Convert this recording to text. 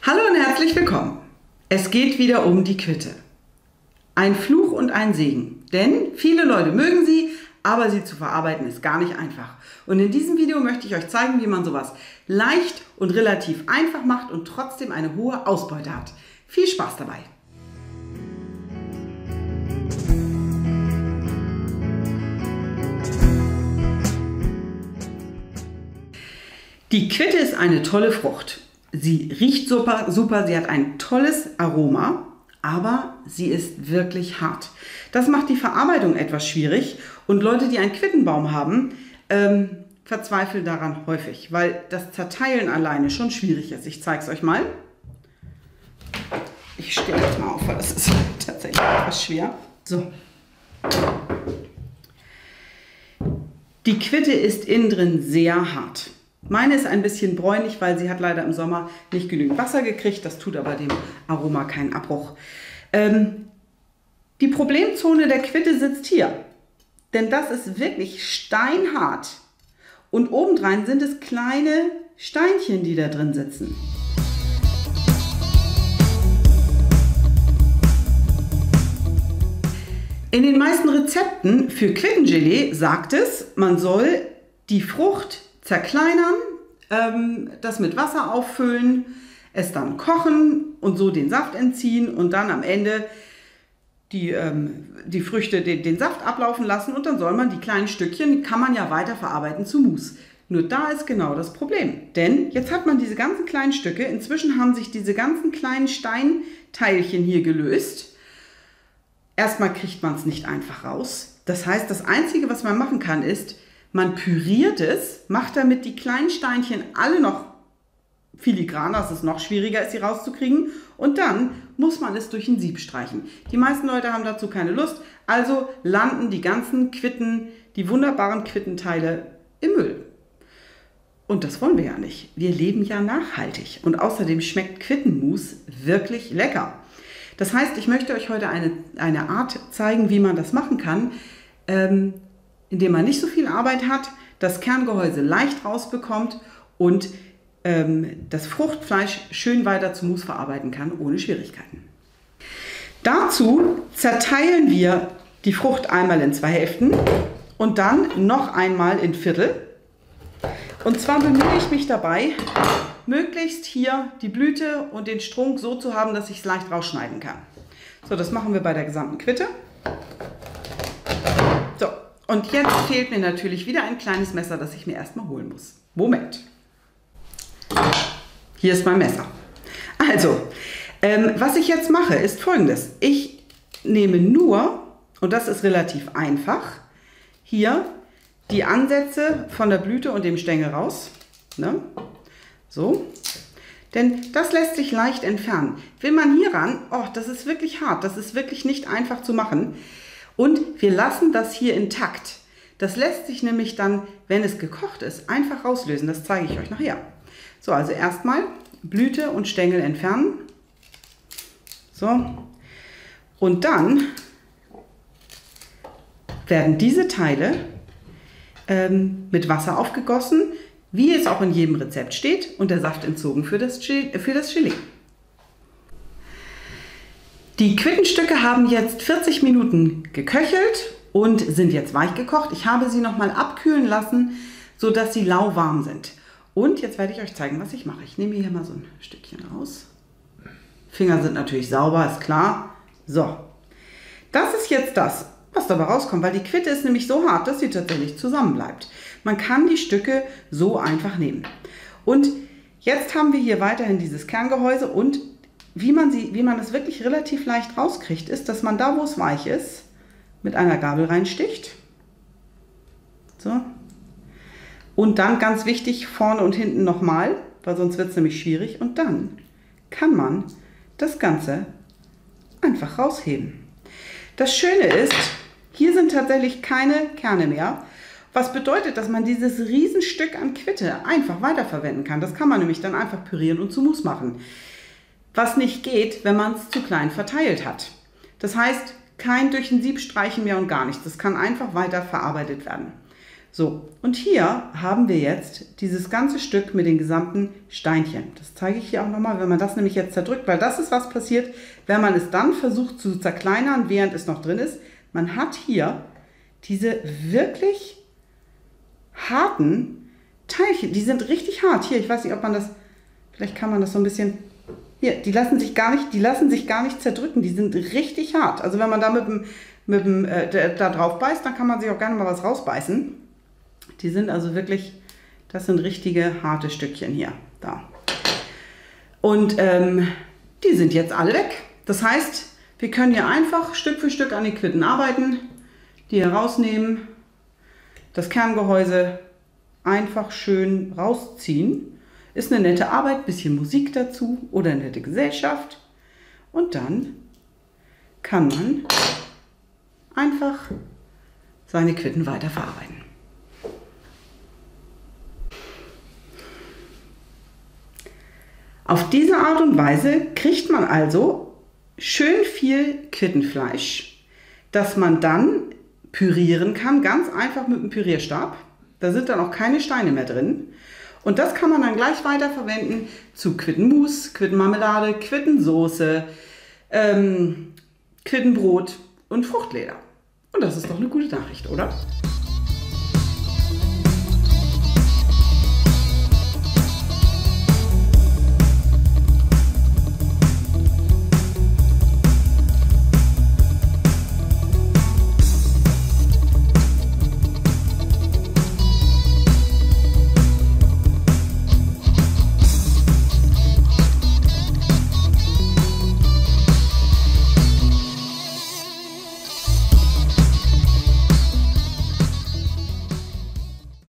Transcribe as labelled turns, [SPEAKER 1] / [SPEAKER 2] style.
[SPEAKER 1] Hallo und herzlich willkommen. Es geht wieder um die Quitte. Ein Fluch und ein Segen, denn viele Leute mögen sie, aber sie zu verarbeiten ist gar nicht einfach. Und in diesem Video möchte ich euch zeigen, wie man sowas leicht und relativ einfach macht und trotzdem eine hohe Ausbeute hat. Viel Spaß dabei! Die Quitte ist eine tolle Frucht. Sie riecht super, sie hat ein tolles Aroma, aber sie ist wirklich hart. Das macht die Verarbeitung etwas schwierig und Leute, die einen Quittenbaum haben, verzweifeln daran häufig, weil das Zerteilen alleine schon schwierig ist. Ich zeige es euch mal. Ich stelle jetzt mal auf, weil das ist tatsächlich etwas schwer. So. Die Quitte ist innen drin sehr hart. Meine ist ein bisschen bräunlich, weil sie hat leider im Sommer nicht genügend Wasser gekriegt. Das tut aber dem Aroma keinen Abbruch. Die Problemzone der Quitte sitzt hier. Denn das ist wirklich steinhart. Und obendrein sind es kleine Steinchen, die da drin sitzen. In den meisten Rezepten für Quittengelee sagt es, man soll die Frucht zerkleinern, das mit Wasser auffüllen, es dann kochen und so den Saft entziehen und dann am Ende die Früchte den Saft ablaufen lassen und dann soll man die kleinen Stückchen, die kann man ja weiter verarbeiten zu Mousse. Nur da ist genau das Problem, denn jetzt hat man diese ganzen kleinen Stücke, inzwischen haben sich diese ganzen kleinen Steinteilchen hier gelöst. Erstmal kriegt man es nicht einfach raus. Das heißt, das Einzige, was man machen kann, ist, man püriert es, macht damit die kleinen Steinchen alle noch filigraner, dass es noch schwieriger ist, sie rauszukriegen. Und dann muss man es durch ein Sieb streichen. Die meisten Leute haben dazu keine Lust, also landen die ganzen Quitten, die wunderbaren Quittenteile im Müll. Und das wollen wir ja nicht. Wir leben ja nachhaltig. Und außerdem schmeckt Quittenmus wirklich lecker. Das heißt, ich möchte euch heute eine Art zeigen, wie man das machen kann, indem man nicht so viel Arbeit hat, das Kerngehäuse leicht rausbekommt und das Fruchtfleisch schön weiter zu Mousse verarbeiten kann, ohne Schwierigkeiten. Dazu zerteilen wir die Frucht einmal in 2 Hälften und dann noch einmal in Viertel. Und zwar bemühe ich mich dabei, möglichst hier die Blüte und den Strunk so zu haben, dass ich es leicht rausschneiden kann. So, das machen wir bei der gesamten Quitte. So, und jetzt fehlt mir natürlich wieder ein kleines Messer, das ich mir erstmal holen muss. Moment. Hier ist mein Messer. Also, was ich jetzt mache, ist Folgendes. Ich nehme nur, und das ist relativ einfach, hier die Ansätze von der Blüte und dem Stängel raus. Ne? So. Denn das lässt sich leicht entfernen. Will man hier ran, oh, das ist wirklich hart, das ist wirklich nicht einfach zu machen. Und wir lassen das hier intakt. Das lässt sich nämlich dann, wenn es gekocht ist, einfach rauslösen. Das zeige ich euch nachher. So, also erstmal Blüte und Stängel entfernen. So. Und dann werden diese Teile mit Wasser aufgegossen, wie es auch in jedem Rezept steht, und der Saft entzogen für das Gelee. Die Quittenstücke haben jetzt 40 Minuten geköchelt und sind jetzt weich gekocht. Ich habe sie nochmal abkühlen lassen, sodass sie lauwarm sind. Und jetzt werde ich euch zeigen, was ich mache. Ich nehme hier mal so ein Stückchen raus. Finger sind natürlich sauber, ist klar. So, das ist jetzt das, was dabei rauskommt, weil die Quitte ist nämlich so hart, dass sie tatsächlich zusammenbleibt. Man kann die Stücke so einfach nehmen. Und jetzt haben wir hier weiterhin dieses Kerngehäuse und wie man es wirklich relativ leicht rauskriegt, ist, dass man da, wo es weich ist, mit einer Gabel reinsticht. So. Und dann, ganz wichtig, vorne und hinten nochmal, weil sonst wird es nämlich schwierig. Und dann kann man das Ganze einfach rausheben. Das Schöne ist, hier sind tatsächlich keine Kerne mehr, was bedeutet, dass man dieses Riesenstück an Quitte einfach weiterverwenden kann. Das kann man nämlich dann einfach pürieren und zu Mousse machen. Was nicht geht, wenn man es zu klein verteilt hat. Das heißt, kein durch ein Sieb streichen mehr und gar nichts. Das kann einfach weiter verarbeitet werden. So, und hier haben wir jetzt dieses ganze Stück mit den gesamten Steinchen. Das zeige ich hier auch nochmal, wenn man das nämlich jetzt zerdrückt, weil das ist, was passiert, wenn man es dann versucht zu zerkleinern, während es noch drin ist. Man hat hier diese wirklich harten Teilchen, die sind richtig hart. Hier, ich weiß nicht, ob man das, vielleicht kann man das so ein bisschen, hier, die lassen sich gar nicht zerdrücken, die sind richtig hart. Also wenn man da da drauf beißt, dann kann man sich auch gerne mal was rausbeißen. Die sind also wirklich, das sind richtige harte Stückchen hier, da. Und die sind jetzt alle weg. Das heißt, wir können hier einfach Stück für Stück an den Quitten arbeiten, die hier rausnehmen, das Kerngehäuse einfach schön rausziehen. Ist eine nette Arbeit, bisschen Musik dazu oder eine nette Gesellschaft. Und dann kann man einfach seine Quitten weiterverarbeiten. Auf diese Art und Weise kriegt man also schön viel Quittenfleisch, das man dann pürieren kann, ganz einfach mit einem Pürierstab. Da sind dann auch keine Steine mehr drin. Und das kann man dann gleich weiterverwenden zu Quittenmus, Quittenmarmelade, Quittensoße, Quittenbrot und Fruchtleder. Und das ist doch eine gute Nachricht, oder?